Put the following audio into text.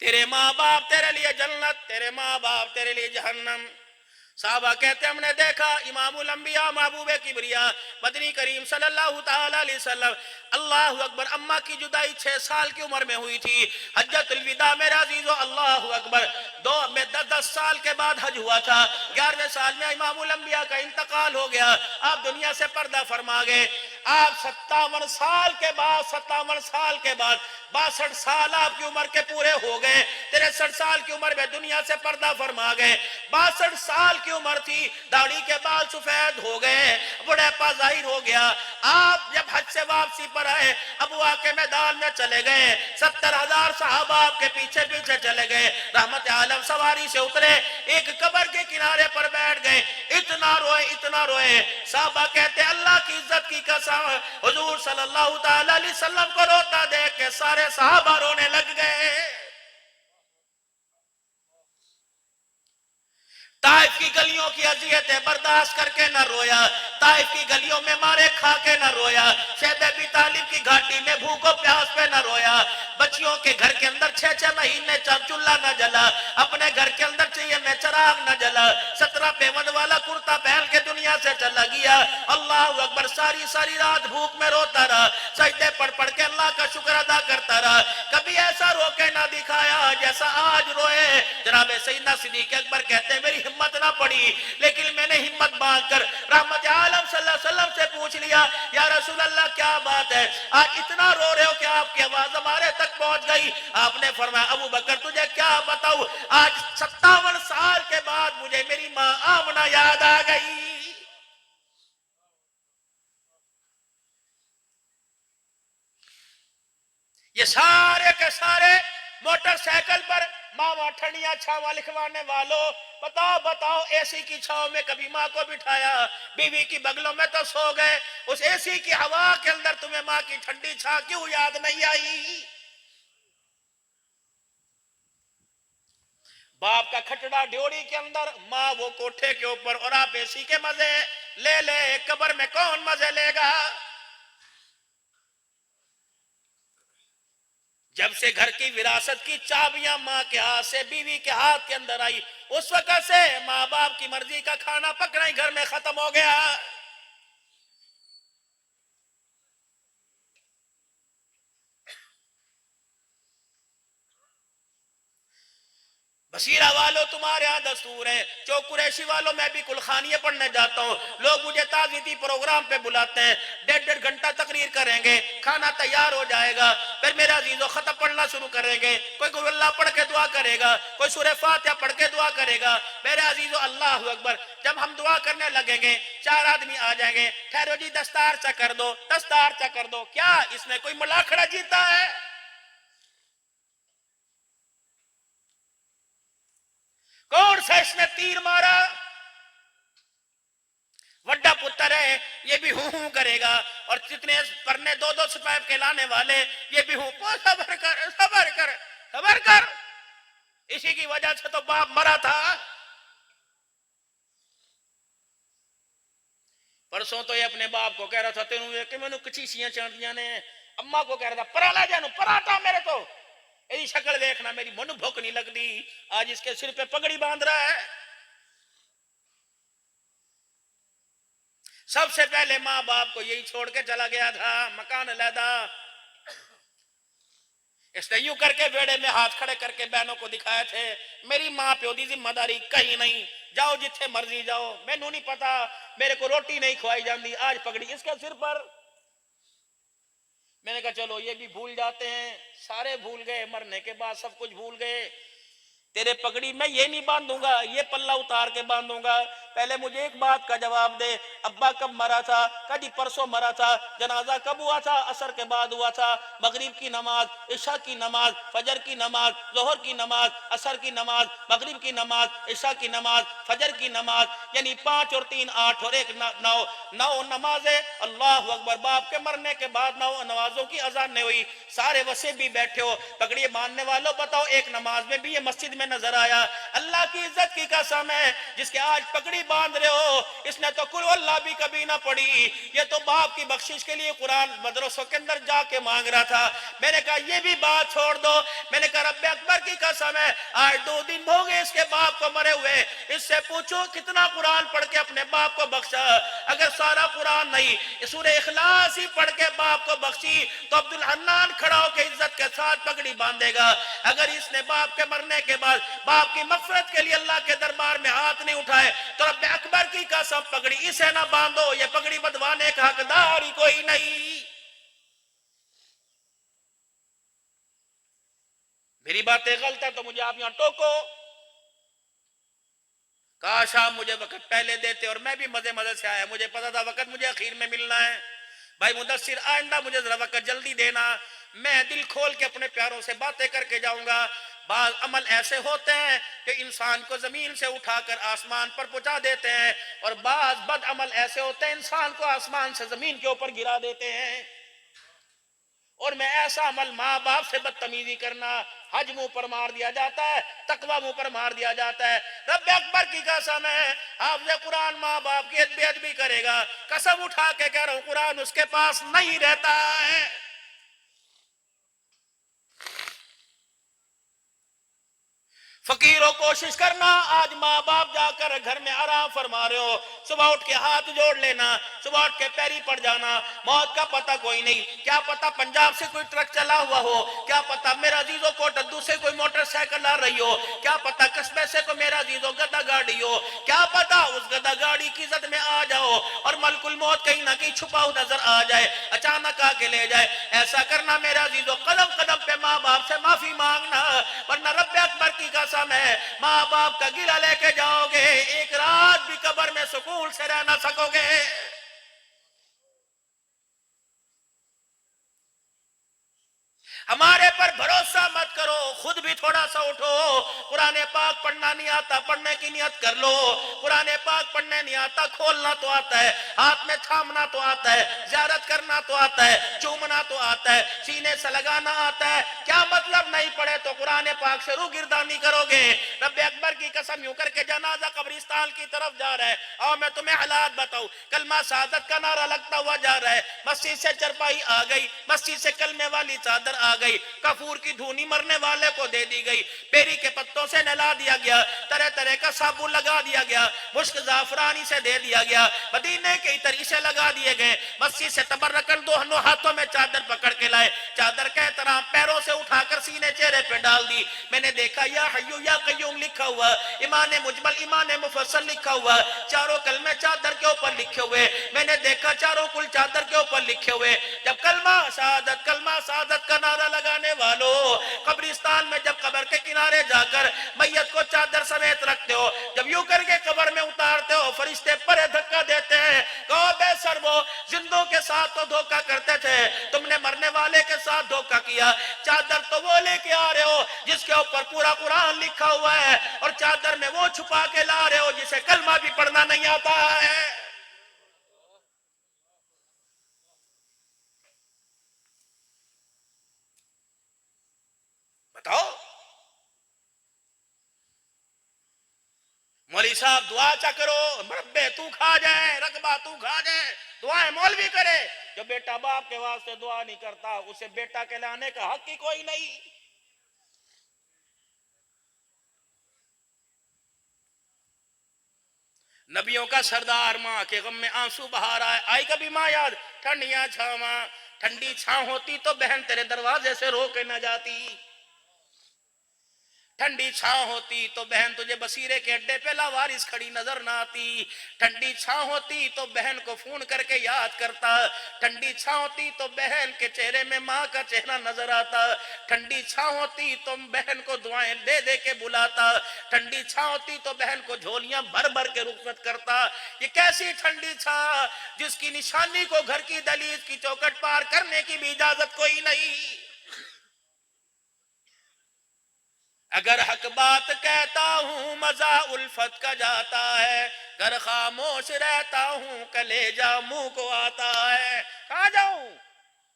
تیرے ماں باپ تیرے لیے جنت، تیرے ماں باپ تیرے لیے جہنم۔ صحابہ کہتے ہم نے دیکھا امام الانبیاء محبوب کبریا مدنی کریم صلی اللہ تعالی علیہ وسلم، اللہ اکبر، اماں کی جدائی 6 سال کی عمر میں ہوئی تھی، حجت الوداع میرے عزیزو اللہ اکبر 10 سال کے بعد حج ہوا تھا، 11ویں سال میں امام الانبیاء کا انتقال ہو گیا، آپ دنیا سے پردہ فرما گئے۔ آپ 57 سال کے بعد 62 سال آپ کی عمر کے پورے ہو گئے، 63 سال کی عمر میں دنیا سے پردہ فرما گئے، 62 سال کی عمر تھی، داڑھی کے بال سفید ہو گئے، بڑھاپا ظاہر ہو گیا۔ آپ جب حج سے واپسی پر آئے، ابوا کے میدان میں چلے گئے، 70,000 صحابہ آپ کے پیچھے پیچھے چلے گئے، رحمت عالم سواری سے اترے، ایک قبر کے کنارے پر بیٹھ گئے، اتنا روئے، صحابہ کہتے اللہ کی عزت کی قسم، حضور صلی اللہ تعالی علیہ وسلم کو روتا دیکھ کے سارے صحابہ رونے لگ گئے۔ طائف کی گلیوں کی اذیتیں برداشت کر کے نہ رویا، طائف کی گلیوں میں مارے کھا کے نہ رویا، شہد ابی طالب کی گھاٹی میں بھوک و پیاس پہ نہ رویا، بچیوں کے گھر کے اندر 6 مہینے چولہا نہ جلا، اپنے گھر کے اندر چاہیے میں چراغ نہ جلا، 17 پیوند والا کرتا پہن کے دنیا سے چلا گیا، اللہ اکبر، ساری رات بھوک میں روتا رہا، سجدے پڑھ کے اللہ کا شکر ادا کرتا رہا، کبھی ایسا رو کے نہ دکھایا جیسا آج روئے۔ جناب سیدنا صدیق اکبر کہتے ہیں میری ہمت نہ پڑی، لیکن میں نے ہمت باندھ کر رحمت عالم صلی اللہ علیہ وسلم سے پوچھ لیا، یا رسول اللہ کیا بات ہے، آج اتنا رو رہے ہو کہ آپ کی آواز ہمارے تک پہنچ گئی؟ آپ نے فرمایا ابو بکر تجھے کیا بتاؤں، آج 57 سال کے بعد مجھے میری ماں آمنہ یاد آ گئی۔ یہ سارے کے سارے موٹر سائیکل پر ماما ٹھنڈیاں چھاواں لکھوانے والوں، بتاؤ اے سی کی چھاؤں میں کبھی ماں کو بٹھایا، بیوی کی بغلوں میں تو سو گئے، اس اے سی کی ہوا کے اندر تمہیں ماں کی ٹھنڈی چھاں کیوں یاد نہیں آئی؟ باپ کا کھٹڑا ڈیوڑی کے اندر، ماں وہ کوٹھے کے اوپر، اور آپ اے سی کے مزے لے قبر میں کون مزے لے گا؟ جب سے گھر کی وراثت کی چابیاں ماں کے ہاتھ سے بیوی کے ہاتھ کے اندر آئی، اس وقت سے ماں باپ کی مرضی کا کھانا پکنا ہی گھر میں ختم ہو گیا۔ بصیرہ والوں تمہارے ہاں دستور ہے، چوک قریشی والوں میں بھی کلخانیے پڑھنے جاتا ہوں، لوگ مجھے تعزیتی پروگرام پہ بلاتے ہیں، 1.5 گھنٹہ تقریر کریں گے، کھانا تیار ہو جائے گا، پھر میرے عزیزو خطب پڑھنا شروع کریں گے، کوئی قل اللہ پڑھ کے دعا کرے گا، کوئی سورہ فاتحہ پڑھ کے دعا کرے گا، میرے عزیزو اللہ اکبر، جب ہم دعا کرنے لگیں گے 4 آدمی آ جائیں گے، ٹھہرو جی دستار چا کر دو، کیا اس نے کوئی ملاکھڑا جیتا ہے؟ کون سا اس نے تیر مارا؟ وڈا پتر ہے، یہ بھی ہوں کرے گا، اور جتنے پرنے 2 سپیب کے لانے والے یہ بھی ہوں، صبر کر، اسی کی وجہ سے تو باپ مرا تھا۔ پرسوں تو یہ اپنے باپ کو کہہ رہا تھا تینوں یہ کہ میں نے کچیسیاں چاندیاں نے، اماں کو کہہ رہا تھا پرالا جانو پراٹا میرے تو، ایسی شکل دیکھنا میری من بھوک نہیں لگ دی، آج اس کے سر پہ پگڑی باندھ رہا ہے۔ سب سے پہلے ماں باپ کو یہی چھوڑ کے چلا گیا تھا، مکان علیحدہ۔ اس نے یوں کر کے بیڑے میں ہاتھ کھڑے کر کے بہنوں کو دکھائے تھے میری ماں پیو دی ذمہ داری کہیں نہیں، جاؤ جتھے مرضی جاؤ، میں نو نہیں پتا، میرے کو روٹی نہیں کھوائی جاندی، آج پگڑی اس کے سر پر۔ میں نے کہا چلو یہ بھی بھول جاتے ہیں، سارے بھول گئے، مرنے کے بعد سب کچھ بھول گئے، تیرے پگڑی میں یہ نہیں باندھوں گا، یہ پلہ اتار کے باندھوں گا، پہلے مجھے ایک بات کا جواب دے، ابا کب مرا تھا؟ کہا جی پرسوں مرا تھا۔ جنازہ کب ہوا تھا؟ عصر کے بعد ہوا تھا۔ مغرب کی نماز، عشاء کی نماز، فجر کی نماز، ظہر کی نماز، عصر کی نماز، مغرب کی نماز، عشاء کی نماز، فجر کی نماز، یعنی 5 اور 3 8 اور 1 9 نمازیں۔ اللہ اکبر، باپ کے مرنے کے بعد 9 نمازوں کی اذان نہیں ہوئی، سارے وسے بھی بیٹھے ہو، پگڑی باندھنے والوں بتاؤ ایک نماز میں بھی یہ مسجد میں نظر آیا. اللہ کی عزت کی قسم ہے جس کے آج پگڑی باندھ رہے ہو, اس نے تو قل اللہ بھی کبھی نہ پڑھی, یہ تو باپ کی بخشش کے لیے قرآن مدرسوں کے اندر جا کے مانگ رہا تھا. میں نے کہا یہ بھی بات چھوڑ دو. میں نے کہا رب اکبر کی قسم ہے آج 2 دن ہو گئے اس کے باپ کو مرے ہوئے, اس سے پوچھو کتنا قرآن پڑھ کے اپنے باپ کو بخشا. اگر سارا قرآن نہیں سورہ اخلاص ہی پڑھ کے باپ کو بخشی تو عبدالحنان کھڑا ہو کے عزت کے ساتھ پگڑی باندھے گا. اگر اس نے باپ کے مرنے کے بعد باپ کی مغفرت کے لیے اللہ کے دربار میں ہاتھ نہیں اٹھائے تو رب اکبر کی قسم پگڑی اسے نہ باندھو, یہ پگڑی بدوانے کا حقدار ہی کوئی نہیں. میری باتیں غلط ہے تو مجھے آپ یہاں ٹوکو. کاش آپ مجھے وقت پہلے دیتے اور میں بھی مزے مزے سے آیا, مجھے پتا تھا وقت مجھے اخیر میں ملنا ہے. بھائی مدثر آئندہ مجھے ذرا وقت جلدی دینا, میں دل کھول کے اپنے پیاروں سے باتیں کر کے جاؤں گا. بعض عمل ایسے ہوتے ہیں کہ انسان کو زمین سے اٹھا کر آسمان پر پہنچا دیتے ہیں, اور بعض بد عمل ایسے ہوتے ہیں انسان کو آسمان سے زمین کے اوپر گرا دیتے ہیں. اور میں ایسا عمل ماں باپ سے بدتمیزی کرنا, حج منہ پر مار دیا جاتا ہے, تقوی منہ پر مار دیا جاتا ہے. رب اکبر کی قسم ہے حافظ قرآن ماں باپ کی بے ادبی کرے گا, قسم اٹھا کے کہہ رہا ہوں قرآن اس کے پاس نہیں رہتا ہے. فقیروں کوشش کرنا, آج ماں باپ جا کر گھر میں آرام فرما رہے ہو, صبح اٹھ کے ہاتھ جوڑ لینا, صبح اٹھ کے پیری پڑ جانا. موت کا پتہ کوئی نہیں, کیا پتہ پنجاب سے کوئی ٹرک چلا ہوا ہو, کیا پتہ میرا عزیزوں کو ٹڈو سے کوئی موٹر سائیکل آ رہی ہو, کیا پتہ قصبے سے کوئی میرا عزیزوں گدا گاڑی ہو, کیا پتہ اس گدا گاڑی کی زد میں آ جاؤ اور ملک الموت کہیں نہ کہیں چھپا ہو نظر آ جائے, اچانک آ کے لے جائے. ایسا کرنا میرا عزیزوں قدم قدم پہ ماں باپ سے معافی مانگنا, ورنہ رب اکبر کی قسم ہے ماں باپ کا گلہ لے کے جاؤ گے, ایک رات بھی قبر میں سکون سے رہ نہ سکو گے. ہمارے پر بھروسہ مت کرو, خود بھی تھوڑا سا اٹھو. قرآن پاک پڑھنا نہیں آتا, پڑھنے کی نیت کر لو. قرآن پاک پڑھنے نہیں آتا, کھولنا تو آتا ہے, ہاتھ میں تھامنا تو آتا ہے, زیارت کرنا تو آتا ہے, چومنا تو آتا ہے, سینے سے لگانا آتا ہے. کیا مطلب نہیں پڑھے تو قرآن پاک سے روگردانی کرو گے. رب اکبر کی قسم یوں کر کے جنازہ قبرستان کی طرف جا رہا ہے, اور میں تمہیں حالات بتاؤں, کلمہ شہادت کا نعرہ لگتا ہوا جا رہا ہے, مسجد سے چرپائی آ گئی, مسجد سے کلمے والی چادر آ گئی, کفور کی دھونی مرنے والے کو دے دی گئی, پیری کے پتوں سے نہلا دیا گیا, طرح طرح کا صابن لگا دیا گیا, مشک زعفرانی سے دے دیا گیا, مدینے کے عطر سے لگا دیے گئے. مسجد سے تبرکن دونوں ہاتھوں میں چادر پکڑ کے لائے, چادر کا احترام پیروں سے اٹھا کر سینے چہرے پہ ڈال دی. میں نے دیکھا یا حیو یا قیوم لکھا ہوا, ایمان مجمل ایمان مفصل لکھا ہوا, چاروں کلمے چادر کے اوپر لکھے ہوئے. میں نے دیکھا چاروں کل چادر کے اوپر لکھے ہوئے. جب کلمہ شہادت کا نعرہ لگانے والوں, قبرستان میں جب قبر کے کنارے جا کر میت کو چادر سمیت رکھتے ہو, جب یوں کر کے قبر میں اتارتے ہو, فرشتے پرے دھکا دیتے ہیں, کہو بے سربو زندوں کے ساتھ تو دھوکہ کرتے تھے, تم نے مرنے والے کے ساتھ دھوکہ کیا. چادر تو وہ لے کے آ رہے ہو جس کے اوپر پورا قرآن لکھا ہوا ہے, اور چادر میں وہ چھپا کے لا رہے ہو جسے کلمہ بھی پڑھنا نہیں آتا ہے. بتاؤ مولوی صاحب دعا چا کرو, مربے تو کھا جائے, رقبہ تو کھا جائے, دعائیں مولوی کرے. جو بیٹا باپ کے واسطے دعا نہیں کرتا اسے بیٹا کہلانے کا حق ہی کوئی نہیں. نبیوں کا سردار ماں کے غم میں آنسو بہا رہا ہے. آئی کبھی ماں یاد ٹھنڈیاں چھاواں, ٹھنڈی چھاں ہوتی تو بہن تیرے دروازے سے رو کے نہ جاتی, ٹھنڈی چھاں ہوتی تو بہن تجھے بصیرے کے اڈے پہ لاوارث کھڑی نظر نہ آتی, ٹھنڈی چھاں ہوتی تو بہن کو فون کر کے یاد کرتا, ٹھنڈی چھاں ہوتی تو بہن کے چہرے میں ماں کا چہرہ نظر آتا, ٹھنڈی چھاں ہوتی تو بہن کو دعائیں دے دے کے بلاتا, ٹھنڈی چھاں ہوتی تو بہن کو جھولیاں بھر بھر کے رخصت کرتا. یہ کیسی ٹھنڈی چھاں جس کی نشانی کو گھر کی دہلیز کی چوکھٹ پار کرنے کی بھی اجازت کوئی نہیں. اگر حق بات کہتا ہوں مزہ الفت کا جاتا ہے, گر خاموش رہتا ہوں کلیجہ منہ کو آتا ہے. کہاں جاؤں